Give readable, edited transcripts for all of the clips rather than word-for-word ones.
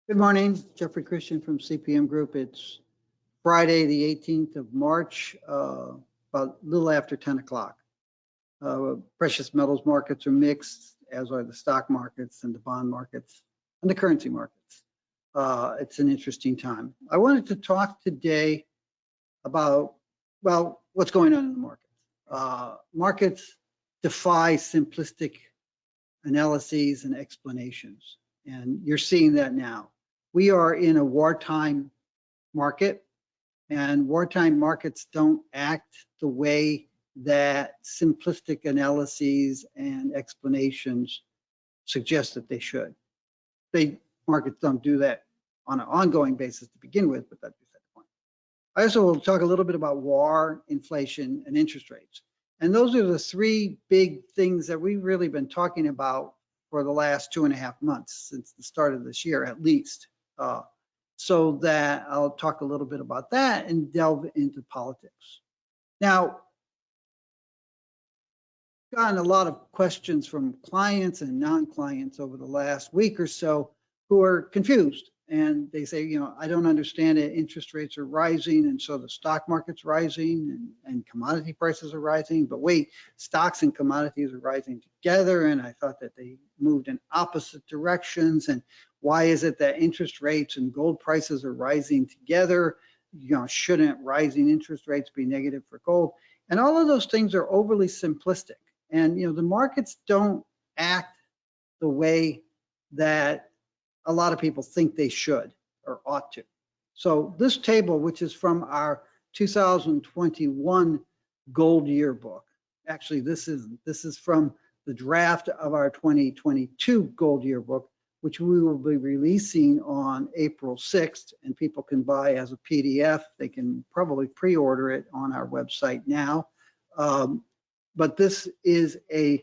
Good morning, Jeffrey Christian from CPM Group. It's Friday, the 18th of March, about a little after 10 o'clock. Precious metals markets are mixed, as are the stock markets and the bond markets and the currency markets. It's an interesting time. I wanted to talk today about, well, what's going on in the markets. Markets defy simplistic analyses and explanations, and you're seeing that now. We are in a wartime market, and wartime markets don't act the way that simplistic analyses and explanations suggest that they should. Markets don't do that on an ongoing basis to begin with, but that's beside the point. I also will talk a little bit about war, inflation, and interest rates. And those are the three big things that we've really been talking about for the last 2.5 months, since the start of this year, at least. So that I'll talk a little bit about that and delve into politics. Now, gotten a lot of questions from clients and non-clients over the last week or so who are confused. And they say, I don't understand it. Interest rates are rising, and so the stock market's rising, and commodity prices are rising. But wait, stocks and commodities are rising together, and I thought that they moved in opposite directions. And why is it that interest rates and gold prices are rising together? Shouldn't rising interest rates be negative for gold? And all of those things are overly simplistic. And the markets don't act the way that a lot of people think they should or ought to. So this table, which is from our 2021 gold yearbook, actually this is from the draft of our 2022 gold yearbook, which we will be releasing on April 6th, and people can buy as a PDF. They can probably pre-order it on our website now. But this is a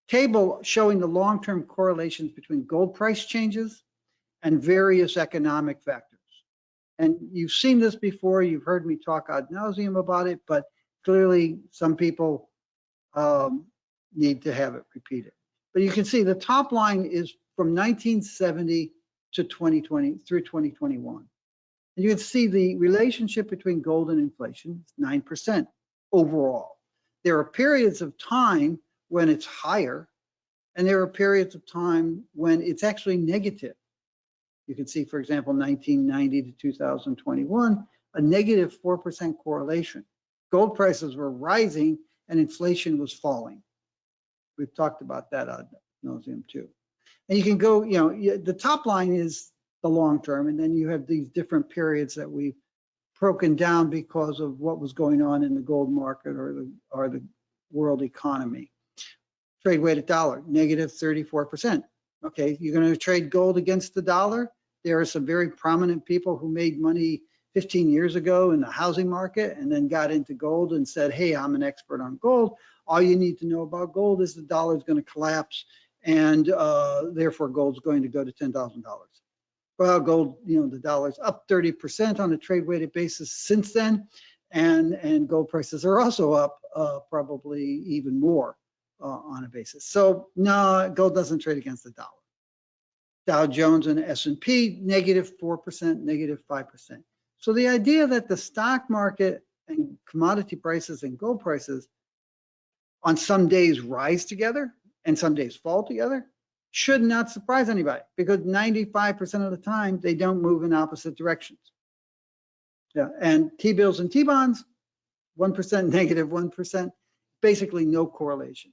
table showing the long-term correlations between gold price changes and various economic factors. And you've seen this before, you've heard me talk ad nauseum about it, but clearly some people need to have it repeated. But you can see the top line is from 1970 to 2020 through 2021. And you can see the relationship between gold and inflation is 9% overall. There are periods of time when it's higher, and there are periods of time when it's actually negative. You can see, for example, 1990 to 2021, a negative 4% correlation. Gold prices were rising and inflation was falling. We've talked about that ad nauseum too. And you can go, the top line is the long term, and then you have these different periods that we've broken down because of what was going on in the gold market or the world economy. Trade weighted dollar, negative 34%. Okay, you're going to trade gold against the dollar. There are some very prominent people who made money 15 years ago in the housing market and then got into gold and said, hey, I'm an expert on gold. All you need to know about gold is the dollar is going to collapse, and therefore gold's going to go to $10,000. Well, gold, the dollar's up 30% on a trade weighted basis since then, and gold prices are also up probably even more on a basis. So no, gold doesn't trade against the dollar. Dow Jones and S&P, negative 4%, negative 5%. So the idea that the stock market and commodity prices and gold prices on some days rise together and some days fall together should not surprise anybody, because 95% of the time they don't move in opposite directions. Yeah, and T-bills and T-bonds, 1%, negative 1%, basically no correlation.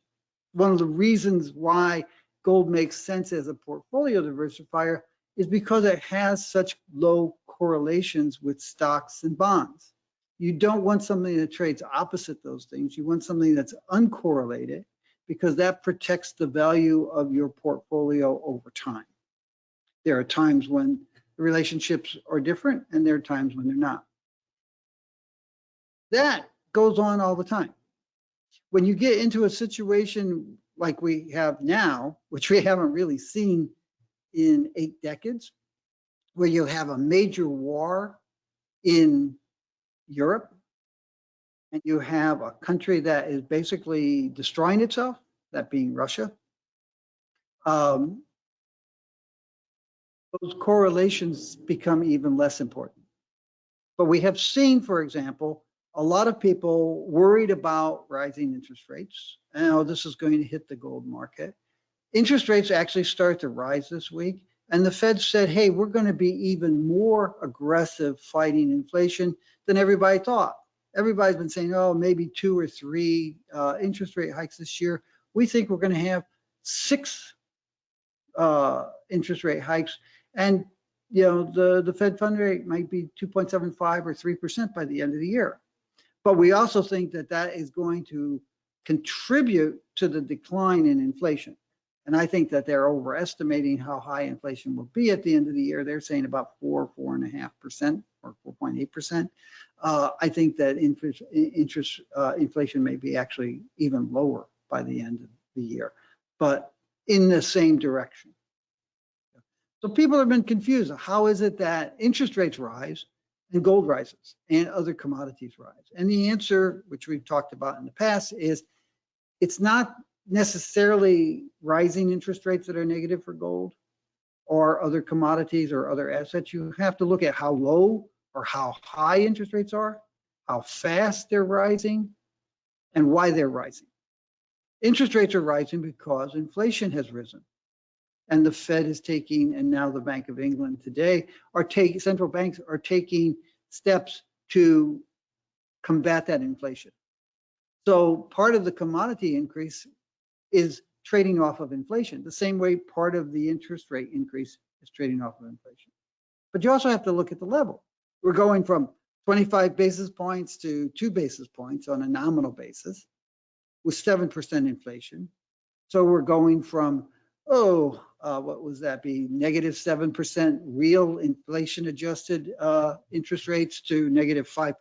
One of the reasons why gold makes sense as a portfolio diversifier is because it has such low correlations with stocks and bonds. You don't want something that trades opposite those things. You want something that's uncorrelated, because that protects the value of your portfolio over time. There are times when the relationships are different, and there are times when they're not. That goes on all the time. When you get into a situation like we have now, which we haven't really seen in 8 decades, where you have a major war in Europe, and you have a country that is basically destroying itself, that being Russia. those correlations become even less important. But we have seen, for example, a lot of people worried about rising interest rates. And oh, this is going to hit the gold market. Interest rates actually start to rise this week. And the Fed said, hey, we're going to be even more aggressive fighting inflation than everybody thought. Everybody's been saying, oh, maybe 2 or 3 interest rate hikes this year. We think we're going to have 6 interest rate hikes. And the Fed fund rate might be 2.75 or 3% by the end of the year. But we also think that that is going to contribute to the decline in inflation. And I think that they're overestimating how high inflation will be at the end of the year. They're saying about 4.5% or 4.8%. I think that inflation may be actually even lower by the end of the year, but in the same direction. So people have been confused. How is it that interest rates rise and gold rises and other commodities rise? And the answer, which we've talked about in the past, is it's not necessarily rising interest rates that are negative for gold or other commodities or other assets. You have to look at how low or how high interest rates are, how fast they're rising, and why they're rising. Interest rates are rising because inflation has risen. And the Fed is taking, and now the Bank of England today, central banks are taking steps to combat that inflation. So part of the commodity increase is trading off of inflation, the same way part of the interest rate increase is trading off of inflation. But you also have to look at the level. We're going from 25 basis points to 2 basis points on a nominal basis with 7% inflation. So we're going from, what was that be? Negative 7% real inflation adjusted interest rates to negative 5%.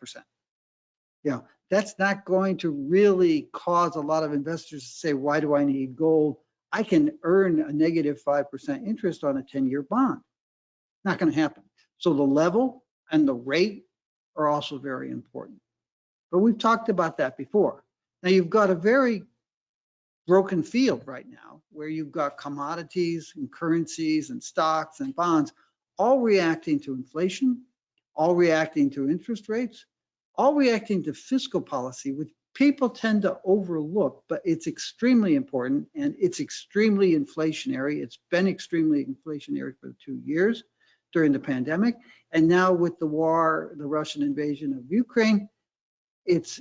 That's not going to really cause a lot of investors to say, why do I need gold? I can earn a negative 5% interest on a 10-year bond. Not going to happen. So the level and the rate are also very important. But we've talked about that before. Now you've got a very broken field right now where you've got commodities and currencies and stocks and bonds all reacting to inflation, all reacting to interest rates, all reacting to fiscal policy, which people tend to overlook, but it's extremely important and it's extremely inflationary. It's been extremely inflationary for 2 years during the pandemic. And now with the war, the Russian invasion of Ukraine, its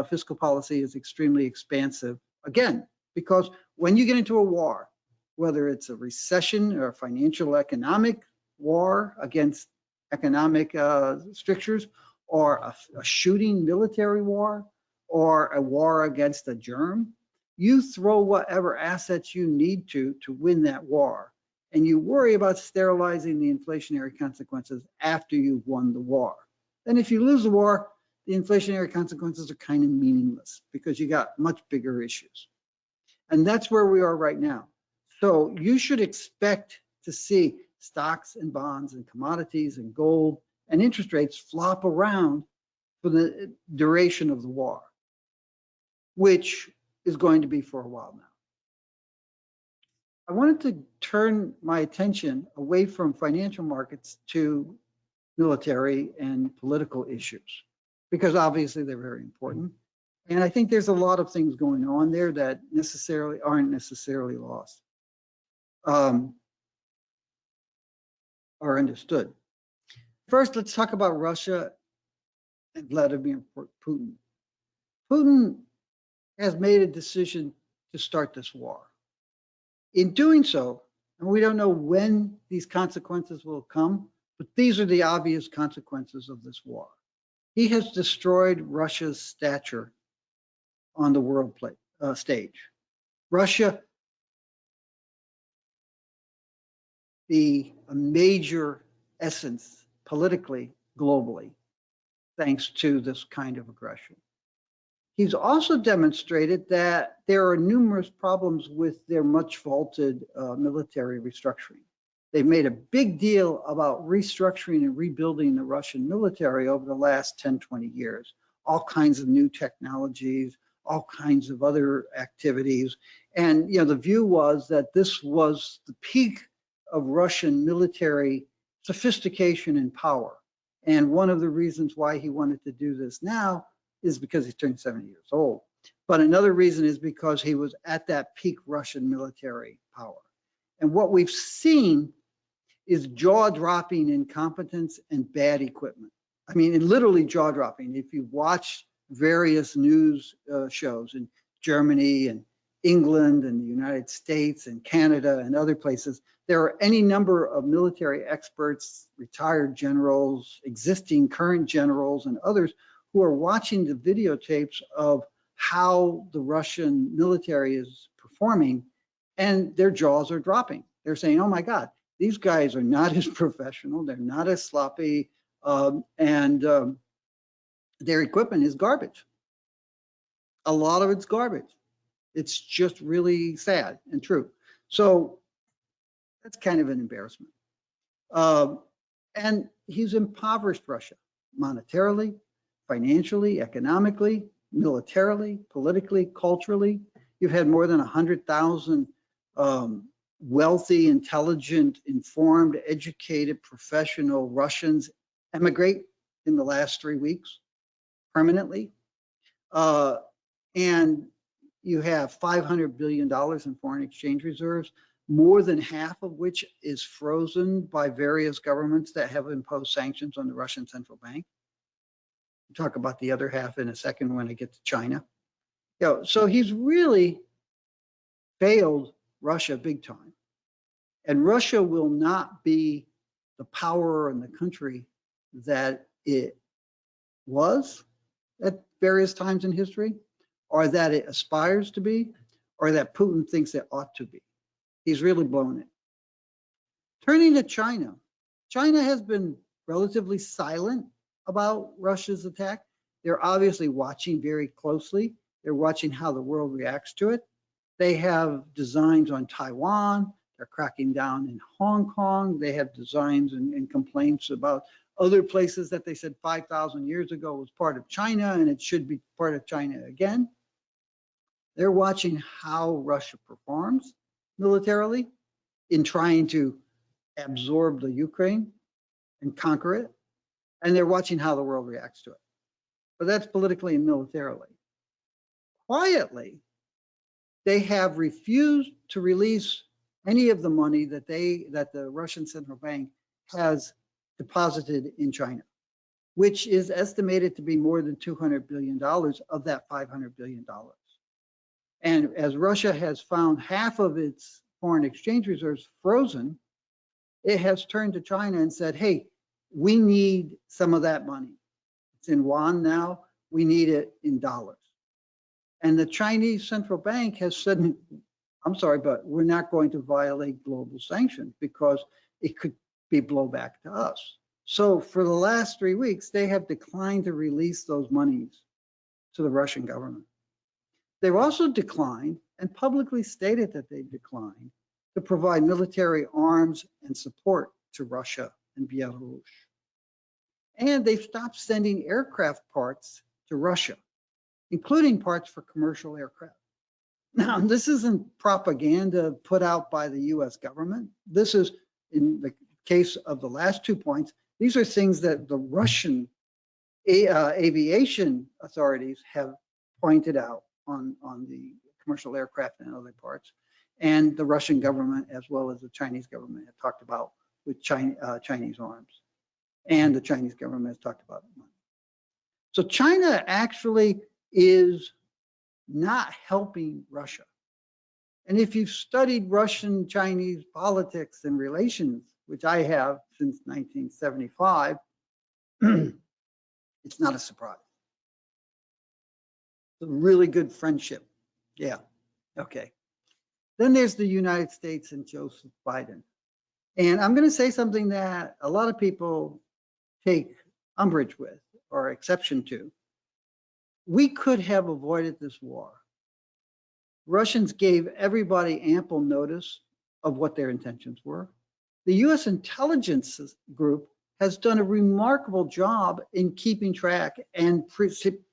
fiscal policy is extremely expansive. Again, because when you get into a war, whether it's a recession or a financial economic war against economic strictures, or a shooting military war, or a war against a germ, you throw whatever assets you need to win that war. And you worry about sterilizing the inflationary consequences after you've won the war. Then if you lose the war, the inflationary consequences are kind of meaningless because you got much bigger issues. And that's where we are right now. So you should expect to see stocks and bonds and commodities and gold and interest rates flop around for the duration of the war, which is going to be for a while now. I wanted to turn my attention away from financial markets to military and political issues, because obviously they're very important. And I think there's a lot of things going on there that aren't necessarily lost or understood. First, let's talk about Russia and Vladimir Putin. Putin has made a decision to start this war. In doing so, and we don't know when these consequences will come, but these are the obvious consequences of this war. He has destroyed Russia's stature on the world stage. Russia, a major essence politically, globally, thanks to this kind of aggression. He's also demonstrated that there are numerous problems with their much vaunted military restructuring. They've made a big deal about restructuring and rebuilding the Russian military over the last 10, 20 years. All kinds of new technologies, all kinds of other activities. And the view was that this was the peak of Russian military sophistication and power. And one of the reasons why he wanted to do this now is because he's turned 70 years old. But another reason is because he was at that peak Russian military power. And what we've seen is jaw-dropping incompetence and bad equipment. I mean, literally jaw-dropping. If you watch various news shows in Germany and England and the United States and Canada and other places, there are any number of military experts, retired generals, existing current generals, and others who are watching the videotapes of how the Russian military is performing, and their jaws are dropping. They're saying, oh my God, these guys are not as professional, they're not as sloppy, and their equipment is garbage. A lot of it's garbage. It's just really sad and true. So that's kind of an embarrassment. And he's impoverished Russia monetarily, financially, economically, militarily, politically, culturally. You've had more than 100,000 wealthy, intelligent, informed, educated, professional Russians emigrate in the last 3 weeks permanently. And you have $500 billion in foreign exchange reserves, more than half of which is frozen by various governments that have imposed sanctions on the Russian central bank. We'll talk about the other half in a second when I get to China. So he's really failed Russia big time. And Russia will not be the power and the country that it was at various times in history, or that it aspires to be, or that Putin thinks it ought to be. He's really blown it. Turning to China, China has been relatively silent about Russia's attack. They're obviously watching very closely. They're watching how the world reacts to it. They have designs on Taiwan. They're cracking down in Hong Kong. They have designs and complaints about other places that they said 5,000 years ago was part of China and it should be part of China again. They're watching how Russia performs militarily in trying to absorb the Ukraine and conquer it. And they're watching how the world reacts to it. But that's politically and militarily. Quietly, they have refused to release any of the money that the Russian central bank has deposited in China, which is estimated to be more than $200 billion of that $500 billion. And as Russia has found half of its foreign exchange reserves frozen, it has turned to China and said, hey, we need some of that money. It's in yuan now, we need it in dollars. And the Chinese central bank has said, I'm sorry, but we're not going to violate global sanctions because it could be blowback to us. So for the last 3 weeks, they have declined to release those monies to the Russian government. They've also declined and publicly stated that they declined to provide military arms and support to Russia and Belarus. And they've stopped sending aircraft parts to Russia, including parts for commercial aircraft. Now, this isn't propaganda put out by the US government. This is, in the case of the last 2 points, these are things that the Russian aviation authorities have pointed out on the commercial aircraft and other parts. And the Russian government, as well as the Chinese government, have talked about with Chinese arms. And the Chinese government has talked about money. So China actually is not helping Russia. And if you've studied Russian-Chinese politics and relations, which I have since 1975, it's not a surprise. It's a really good friendship. Yeah, okay. Then there's the United States and Joseph Biden. And I'm going to say something that a lot of people take umbrage with or exception to. We could have avoided this war. Russians gave everybody ample notice of what their intentions were. The US intelligence group has done a remarkable job in keeping track and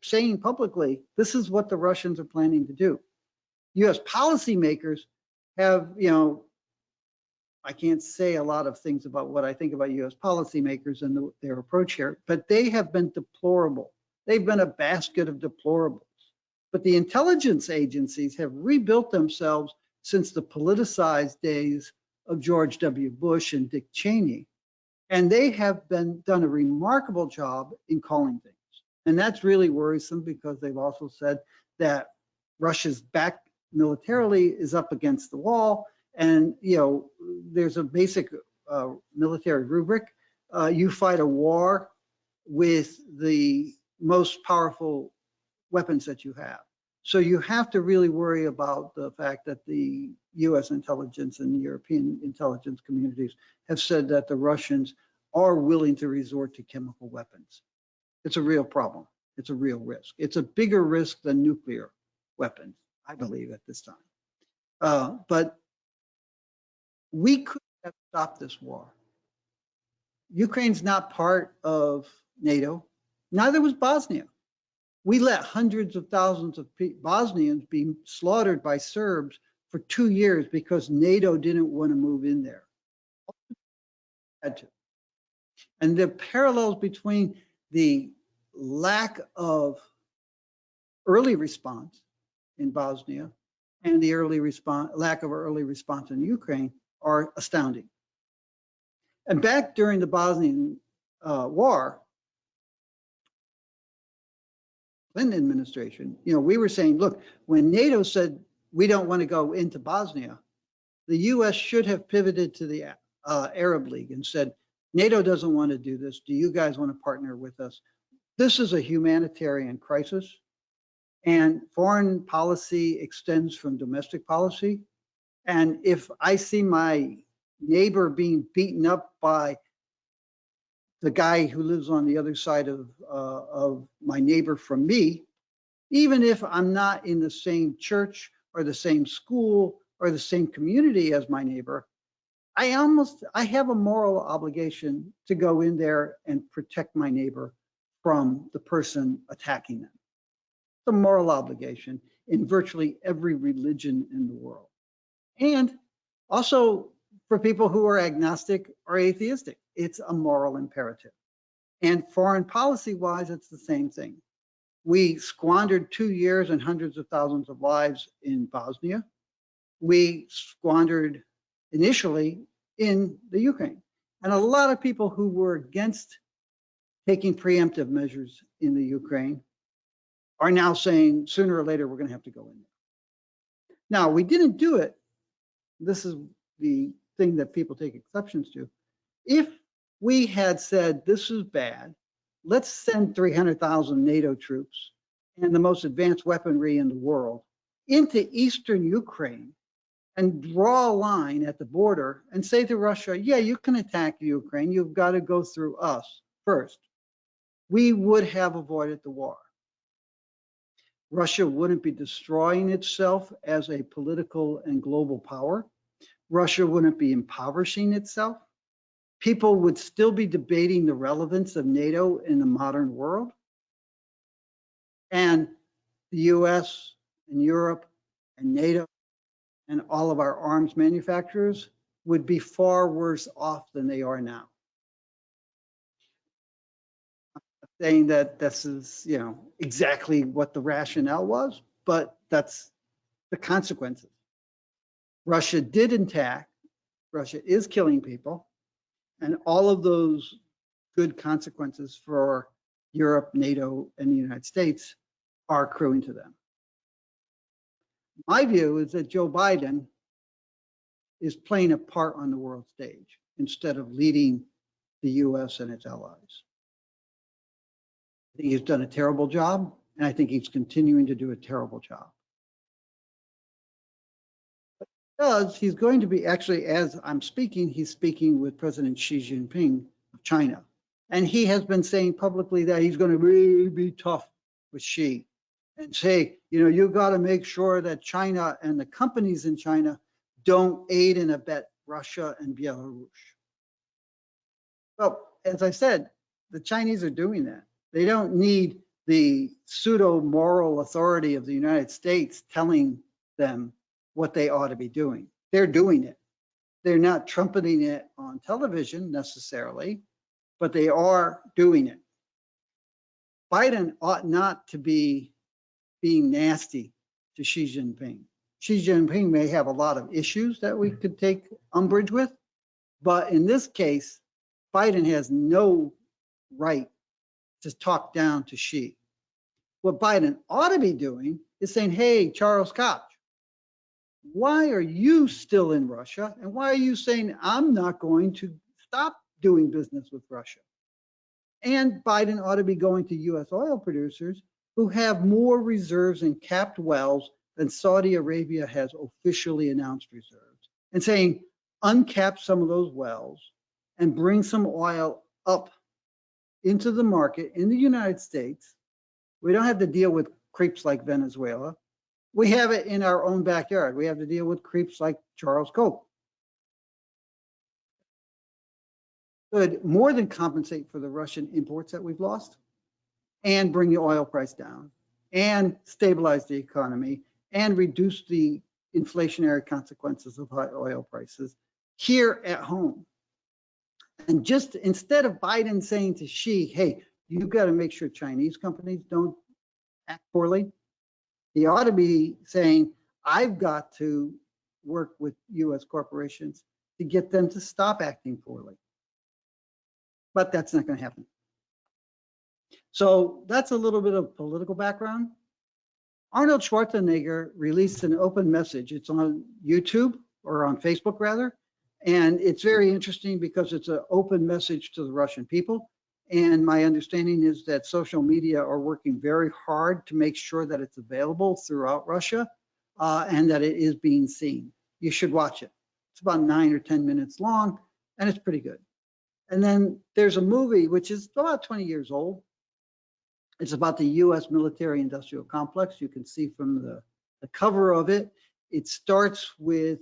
saying publicly, this is what the Russians are planning to do. US policymakers have, I can't say a lot of things about what I think about US policymakers and their approach here, but they have been deplorable. They've been a basket of deplorables. But the intelligence agencies have rebuilt themselves since the politicized days of George W. Bush and Dick Cheney. And they have done a remarkable job in calling things. And that's really worrisome because they've also said that Russia's back militarily is up against the wall. And, there's a basic military rubric. You fight a war with the most powerful weapons that you have. So you have to really worry about the fact that the US intelligence and the European intelligence communities have said that the Russians are willing to resort to chemical weapons. It's a real problem. It's a real risk. It's a bigger risk than nuclear weapons, I believe, at this time. But we could have stopped this war. Ukraine's not part of NATO. Neither was Bosnia. We let hundreds of thousands of Bosnians be slaughtered by Serbs for 2 years because NATO didn't want to move in there. Had to. And the parallels between the lack of early response in Bosnia and the lack of early response in Ukraine are astounding. And back during the Bosnian war, Clinton administration, we were saying, look, when NATO said we don't want to go into Bosnia, the US should have pivoted to the Arab League and said, NATO doesn't want to do this. Do you guys want to partner with us? This is a humanitarian crisis, and foreign policy extends from domestic policy. And if I see my neighbor being beaten up by the guy who lives on the other side of my neighbor from me, even if I'm not in the same church or the same school or the same community as my neighbor, I have a moral obligation to go in there and protect my neighbor from the person attacking them. It's a moral obligation in virtually every religion in the world. And also for people who are agnostic or atheistic, it's a moral imperative. And foreign policy-wise, it's the same thing. We squandered 2 years and hundreds of thousands of lives in Bosnia. We squandered initially in the Ukraine. And a lot of people who were against taking preemptive measures in the Ukraine are now saying sooner or later we're going to have to go in there. Now, we didn't do it. This is the thing that people take exceptions to. If we had said this is bad, let's send 300,000 NATO troops and the most advanced weaponry in the world into eastern Ukraine and draw a line at the border and say to Russia, yeah, you can attack Ukraine. You've got to go through us first. We would have avoided the war. Russia wouldn't be destroying itself as a political and global power. Russia wouldn't be impoverishing itself. People would still be debating the relevance of NATO in the modern world. And the US and Europe and NATO and all of our arms manufacturers would be far worse off than they are now. I'm not saying that this is, exactly what the rationale was, but that's the consequences. Russia did attack. Russia is killing people. And all of those good consequences for Europe, NATO, and the United States are accruing to them. My view is that Joe Biden is playing a part on the world stage instead of leading the US and its allies. I think he's done a terrible job, and I think he's continuing to do a terrible job. He's going to be, actually, as I'm speaking, he's speaking with President Xi Jinping of China. And he has been saying publicly that he's going to really be tough with Xi and say, you got to make sure that China and the companies in China don't aid and abet Russia and Belarus. Well, as I said, the Chinese are doing that. They don't need the pseudo-moral authority of the United States telling them what they ought to be doing. They're doing it. They're not trumpeting it on television necessarily, but they are doing it. Biden ought not to be being nasty to Xi Jinping. Xi Jinping may have a lot of issues that we could take umbrage with, but in this case, Biden has no right to talk down to Xi. What Biden ought to be doing is saying, hey, Charles Koch, why are you still in Russia? And why are you saying I'm not going to stop doing business with Russia? And Biden ought to be going to US oil producers who have more reserves and capped wells than Saudi Arabia has officially announced reserves, and saying, uncap some of those wells and bring some oil up into the market in the United States. We don't have to deal with creeps like Venezuela. We have it in our own backyard. We have to deal with creeps like Charles Koch. Could more than compensate for the Russian imports that we've lost, and bring the oil price down, and stabilize the economy, and reduce the inflationary consequences of high oil prices here at home. And just instead of Biden saying to Xi, hey, you've got to make sure Chinese companies don't act poorly, he ought to be saying, I've got to work with US corporations to get them to stop acting poorly. But that's not going to happen. So that's a little bit of political background. Arnold Schwarzenegger released an open message. It's on YouTube, or on Facebook rather. And it's very interesting because it's an open message to the Russian people. And my understanding is that social media are working very hard to make sure that it's available throughout Russia and that it is being seen. You should watch it. It's about 9 or 10 minutes long, and it's pretty good. And then there's a movie which is about 20 years old. It's about the US military industrial complex. You can see from the cover of it, it starts with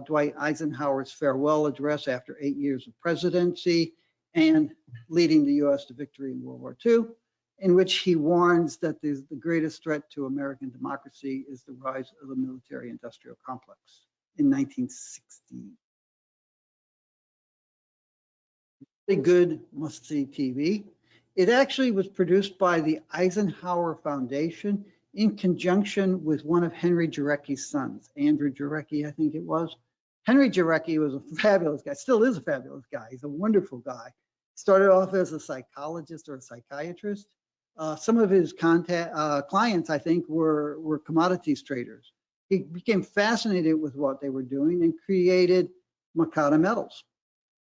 Dwight Eisenhower's farewell address after 8 years of presidency and leading the US to victory in World War II, in which he warns that the greatest threat to American democracy is the rise of the military industrial complex in 1960. A good must-see TV. It actually was produced by the Eisenhower Foundation in conjunction with one of Henry Jarecki's sons, Andrew Jarecki, I think it was. Henry Jarecki was a fabulous guy, still is a fabulous guy. He's a wonderful guy. Started off as a psychologist or a psychiatrist. Some of his clients, I think, were commodities traders. He became fascinated with what they were doing and created Makata Metals,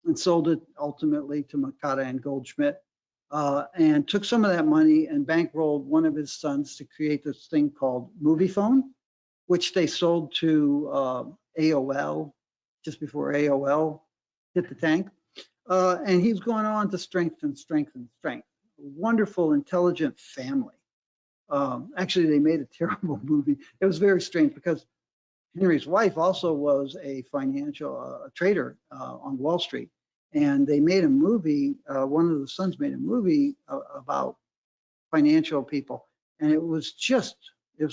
and sold it ultimately to Makata and Goldschmidt, and took some of that money and bankrolled one of his sons to create this thing called Moviefone, which they sold to AOL just before AOL hit the tank. And he's gone on to strengthen. A wonderful, intelligent family. Actually, they made a terrible movie. It was very strange because Henry's wife also was a financial trader on Wall Street. And they made a movie, one of the sons made a movie about financial people. And it was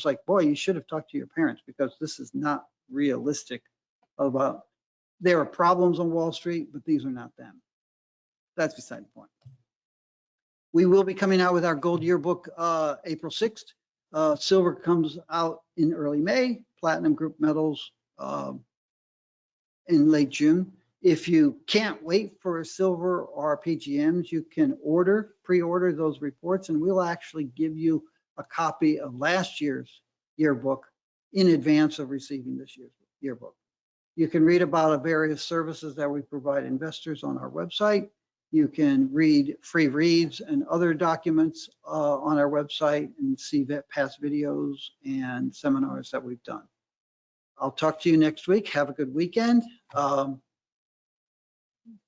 like, boy, you should have talked to your parents, because this is not realistic about, there are problems on Wall Street, but these are not them. That's beside the point. We will be coming out with our gold yearbook April 6th. Silver comes out in early May, platinum group metals in late June. If you can't wait for silver or PGMs, you can pre-order those reports, and we'll actually give you a copy of last year's yearbook in advance of receiving this year's yearbook. You can read about the various services that we provide investors on our website. You can read free reads and other documents on our website and see past videos and seminars that we've done. I'll talk to you next week. Have a good weekend.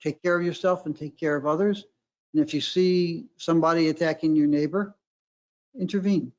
Take care of yourself and take care of others. And if you see somebody attacking your neighbor, intervene.